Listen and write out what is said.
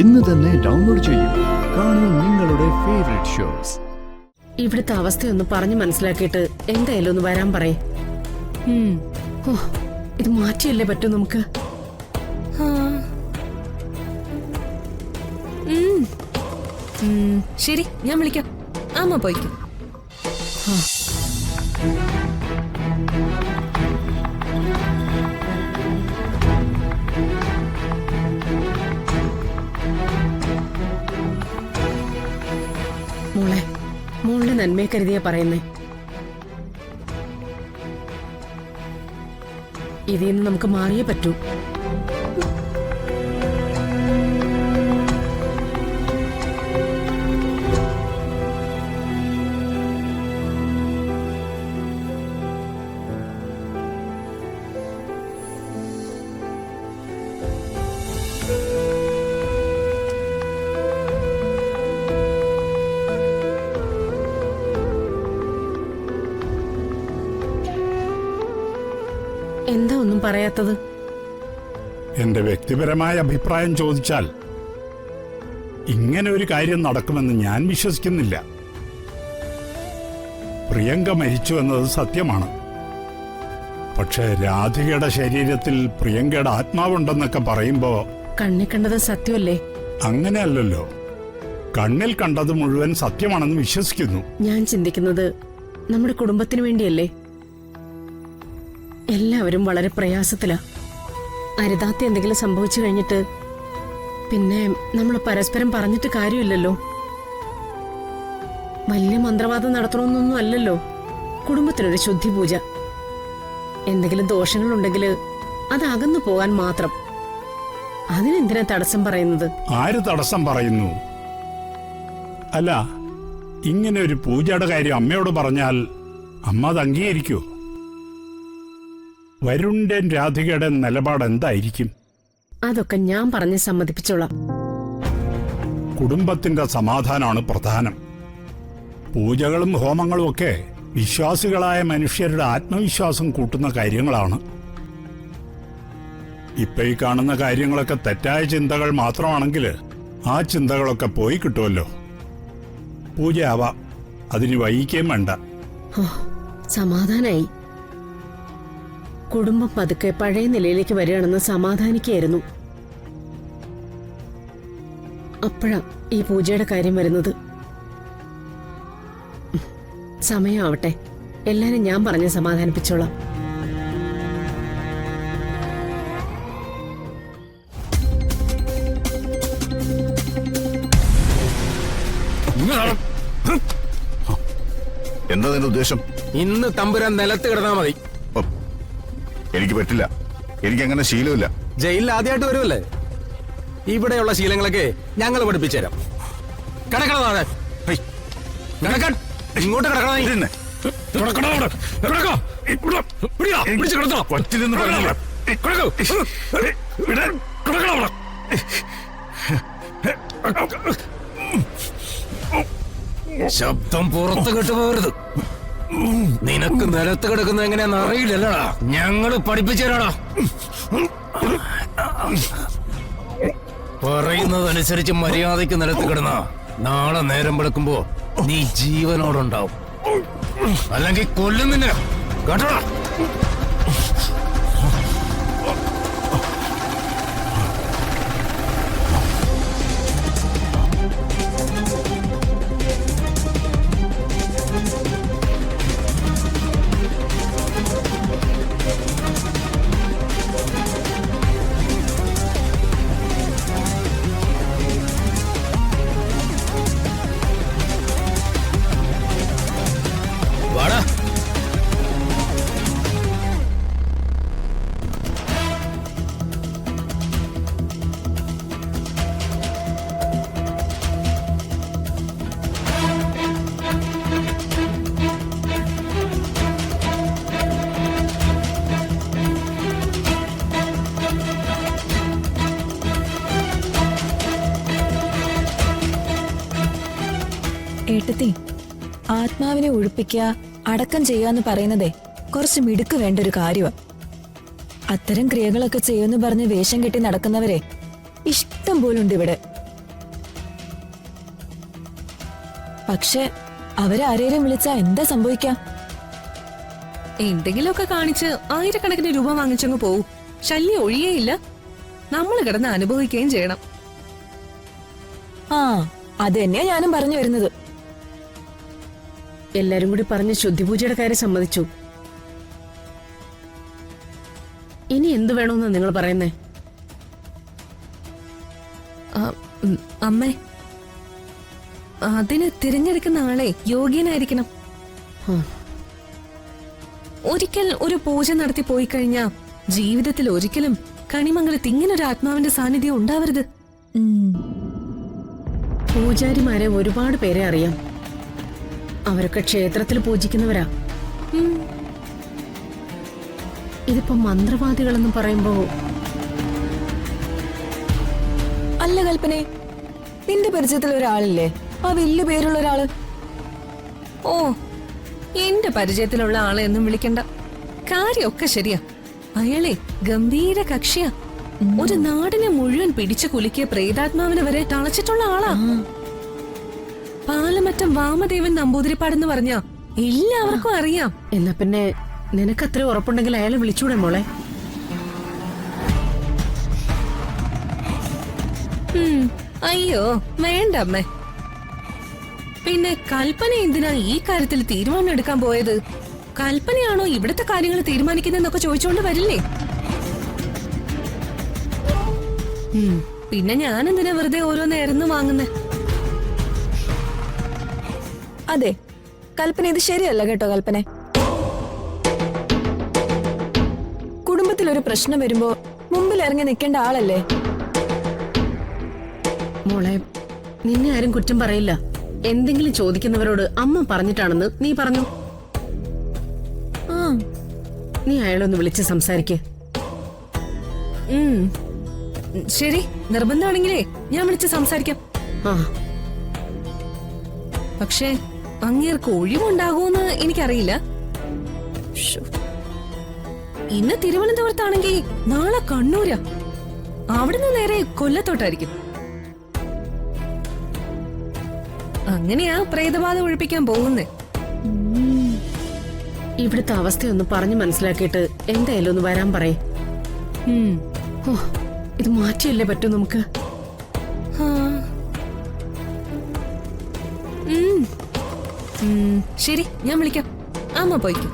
ഇന്ന് തന്നെ ഡൗൺലോഡ് ചെയ്യൂ. കാണൂ നിങ്ങളുടെ ഫേവറേറ്റ് ഷോസ്. ഇവിടുത്തെ അവസ്ഥയൊന്ന് പറഞ്ഞു മനസ്സിലാക്കിയിട്ട് എന്തായാലും ഒന്ന് വരാൻ പറയേ. ഇത് മാറ്റിയല്ലേ പറ്റൂ നമുക്ക്. ശരി, ഞാൻ വിളിക്കാം. ആമ്മ പോയിക്കോ. മോളെ, മോളുടെ നന്മയെ കരുതിയാ പറയുന്നേ. ഇതിന്ന് നമുക്ക് മാറിയേ പറ്റൂ. എന്താ ഒന്നും പറയാത്തത്? എന്റെ വ്യക്തിപരമായ അഭിപ്രായം ചോദിച്ചാൽ ഇങ്ങനെ ഒരു കാര്യം നടക്കുമെന്ന് ഞാൻ വിശ്വസിക്കുന്നില്ല. പ്രിയങ്ക മരിച്ചു എന്നത് സത്യമാണ്. പക്ഷെ രാധികയുടെ ശരീരത്തിൽ പ്രിയങ്കയുടെ ആത്മാവുണ്ടെന്നൊക്കെ പറയുമ്പോ കണ്ണി കണ്ടത് സത്യമല്ലേ? അങ്ങനെയല്ലല്ലോ. കണ്ണിൽ കണ്ടത് മുഴുവൻ സത്യമാണെന്ന് വിശ്വസിക്കുന്നു. ഞാൻ ചിന്തിക്കുന്നത് നമ്മുടെ കുടുംബത്തിന് വേണ്ടിയല്ലേ. എല്ലാവരും വളരെ പ്രയാസത്തിലാ. അരുതാത്ത എന്തെങ്കിലും സംഭവിച്ചു കഴിഞ്ഞിട്ട് പിന്നെ നമ്മൾ പരസ്പരം പറഞ്ഞിട്ട് കാര്യമില്ലല്ലോ. വലിയ മന്ത്രവാദം നടത്തണമെന്നൊന്നും അല്ലല്ലോ. കുടുംബത്തിനൊരു ശുദ്ധി പൂജ. എന്തെങ്കിലും ദോഷങ്ങളുണ്ടെങ്കിൽ അത് അകന്നു പോകാൻ മാത്രം. അതിനെന്തിനാ തടസ്സം പറയുന്നത്? ആര് തടസ്സം പറയുന്നു? അല്ല, ഇങ്ങനെ ഒരു പൂജയുടെ കാര്യം അമ്മയോട് പറഞ്ഞാൽ അമ്മ അത് അംഗീകരിക്കൂ? വരുണിന്റെ രാധികയുടെ നിലപാട് എന്തായിരിക്കും? അതൊക്കെ ഞാൻ പറഞ്ഞ് സമ്മതിപ്പിച്ചോളാം. കുടുംബത്തിന്റെ സമാധാനമാണ് പ്രധാനം. പൂജകളും ഹോമങ്ങളും ഒക്കെ വിശ്വാസികളായ മനുഷ്യരുടെ ആത്മവിശ്വാസം കൂട്ടുന്ന കാര്യങ്ങളാണ്. ഇപ്പൊ ഈ കാണുന്ന കാര്യങ്ങളൊക്കെ തെറ്റായ ചിന്തകൾ മാത്രമാണെങ്കിൽ ആ ചിന്തകളൊക്കെ പോയി കിട്ടുമല്ലോ. പൂജയാവാം, അതിന് വൈകിക്കുകയും വേണ്ട. സമാധാനായി. കുടുംബം പതുക്കെ പഴയ നിലയിലേക്ക് വരികയാണെന്ന് സമാധാനിക്കായിരുന്നു. അപ്പോഴാ ഈ പൂജയുടെ കാര്യം വരുന്നത്. സമയമാവട്ടെ, എല്ലാരും ഞാൻ പറഞ്ഞ് സമാധാനിപ്പിച്ചോളാം. എന്താ നിന്റെ ഉദ്ദേശം? ഇന്ന് തമ്പുരാൻ നിലത്ത് കിടന്നാ മതി. എനിക്ക് പറ്റില്ല, എനിക്കങ്ങനെ ശീലമില്ല. ജയിലിൽ ആദ്യമായിട്ട് വരുമല്ലേ? ഇവിടെയുള്ള ശീലങ്ങളൊക്കെ ഞങ്ങൾ പഠിപ്പിച്ചുതരാം. കിടക്കണതാണ് കിടക്കാൻ. ഇങ്ങോട്ട് കിടക്കണ. പറ്റില്ലെന്ന് പറഞ്ഞില്ല. ശബ്ദം പുറത്ത് കേട്ടുപോകരുത്. നിനക്ക് നിലത്ത് കിടക്കുന്നത് എങ്ങനെയാന്ന് അറിയില്ലല്ലോടാ. ഞങ്ങള് പഠിപ്പിച്ചു തരാടാ. പറയുന്നതനുസരിച്ച് മര്യാദയ്ക്ക് നിലത്ത് കിടന്ന നാളെ നേരം വെളുക്കുമ്പോ നീ ജീവനോടുണ്ടാവും. അല്ലെങ്കിൽ കൊല്ലുന്നില്ല കേട്ടോടാ. ഏട്ടത്തി, ആത്മാവിനെ ഒഴിപ്പിക്കുക, അടക്കം ചെയ്യാന്ന് പറയുന്നതേ കുറച്ച് മിടുക്ക് വേണ്ട ഒരു കാര്യമാണ്. അത്തരം ക്രിയകളൊക്കെ ചെയ്യുമെന്ന് പറഞ്ഞ് വേഷം കെട്ടി നടക്കുന്നവരെ ഇഷ്ടം പോലുണ്ട് ഇവിടെ. പക്ഷെ അവരാരേലും വിളിച്ചാ എന്താ സംഭവിക്കാം? എന്തെങ്കിലുമൊക്കെ കാണിച്ച് ആയിരക്കണക്കിന് രൂപ വാങ്ങിച്ചങ്ങ് പോവും. ശല്യം ഒഴിയേയില്ല. നമ്മൾ കിടന്ന് അനുഭവിക്കുകയും ചെയ്യണം. ആ, അത് തന്നെയാ ഞാനും പറഞ്ഞു വരുന്നത്. എല്ലാരും കൂടി പറഞ്ഞ് ശുദ്ധിപൂജയുടെ കാര്യം സമ്മതിച്ചു. ഇനി എന്തു വേണമെന്നാ നിങ്ങൾ പറയുന്നേ? അമ്മേ, അതിന് തിരഞ്ഞെടുക്കുന്ന ആളെ യോഗ്യനായിരിക്കണം. ഒരിക്കൽ ഒരു പൂജ നടത്തി പോയി കഴിഞ്ഞാ ജീവിതത്തിൽ ഒരിക്കലും കണിമംഗലത്ത് ഇങ്ങനൊരു ആത്മാവിന്റെ സാന്നിധ്യം ഉണ്ടാവരുത്. പൂജാരിമാരെ ഒരുപാട് പേരെ അറിയാം. അവരൊക്കെ ക്ഷേത്രത്തിൽ പൂജിക്കുന്നവരാ. ഇതിപ്പോ മന്ത്രവാദികളെന്ന് പറയുമ്പോ... അല്ല കൽപ്പനെ, നിന്റെ പരിചയത്തിൽ ഒരാളില്ലേ, ആ വലിയ പേരുള്ള ഒരാള്? ഓ, എന്റെ പരിചയത്തിലുള്ള ആളെ ഒന്നും വിളിക്കണ്ട. കാര്യമൊക്കെ ശരിയാ. അയാളെ ഗംഭീര കക്ഷിയാ. ഒരു നാടിനെ മുഴുവൻ പിടിച്ചു കുലുക്കിയ പ്രേതാത്മാവിനെ വരെ തളച്ചിട്ടുള്ള ആളാ. പാലമറ്റം വാമദേവൻ നമ്പൂതിരിപ്പാടെന്ന് പറഞ്ഞാ എല്ലാവർക്കും അറിയാം. എന്നാ പിന്നെ നിനക്കത്ര ഉറപ്പുണ്ടെങ്കിൽ അയാളെ വിളിച്ചൂടെ മോളെ? അയ്യോ വേണ്ട അമ്മേ. പിന്നെ കൽപ്പന എന്തിനാ ഈ കാര്യത്തിൽ തീരുമാനം എടുക്കാൻ പോയത്? കൽപ്പനയാണോ ഇവിടുത്തെ കാര്യങ്ങൾ തീരുമാനിക്കുന്നതെന്നൊക്കെ ചോദിച്ചോണ്ട് വരില്ലേ? പിന്നെ ഞാൻ എന്തിനാ വെറുതെ ഓരോന്നേരന്ന് വാങ്ങുന്നേ? അതെ, കൽപ്പന ഇത് ശരിയല്ല കേട്ടോ. കൽപ്പന, കുടുംബത്തിൽ ഒരു പ്രശ്നം വരുമ്പോ മുമ്പിൽ ഇറങ്ങി നിൽക്കേണ്ട ആളല്ലേ? മോളെ, നിന്നെ ആരും കുറ്റം പറയില്ല. എന്തെങ്കിലും ചോദിക്കുന്നവരോട് അമ്മ പറഞ്ഞിട്ടാണെന്ന് നീ പറഞ്ഞു. നീ അയാളൊന്ന് വിളിച്ച് സംസാരിക്കേ. ശരി, നിർബന്ധമാണെങ്കിലേ ഞാൻ വിളിച്ച് സംസാരിക്കാം. പക്ഷേ അങ്ങേർക്ക് ഒഴിവുണ്ടാകുമെന്ന് എനിക്കറിയില്ല. ഇന്ന് തിരുവനന്തപുരത്താണെങ്കിൽ നാളെ കണ്ണൂരാ. അവിടുന്ന് നേരെ കൊല്ലത്തോട്ടായിരിക്കും. അങ്ങനെയാ പ്രേതബാധ ഒഴിപ്പിക്കാൻ പോകുന്നേ. ഇവിടുത്തെ അവസ്ഥയൊന്ന് പറഞ്ഞു മനസ്സിലാക്കിയിട്ട് എന്തായാലും ഒന്ന് വരാൻ പറയേ. ഇത് മാറ്റിയല്ലേ പറ്റൂ നമുക്ക്. ശരി, ഞാൻ വിളിക്കാം. അമ്മ പോയിക്കും.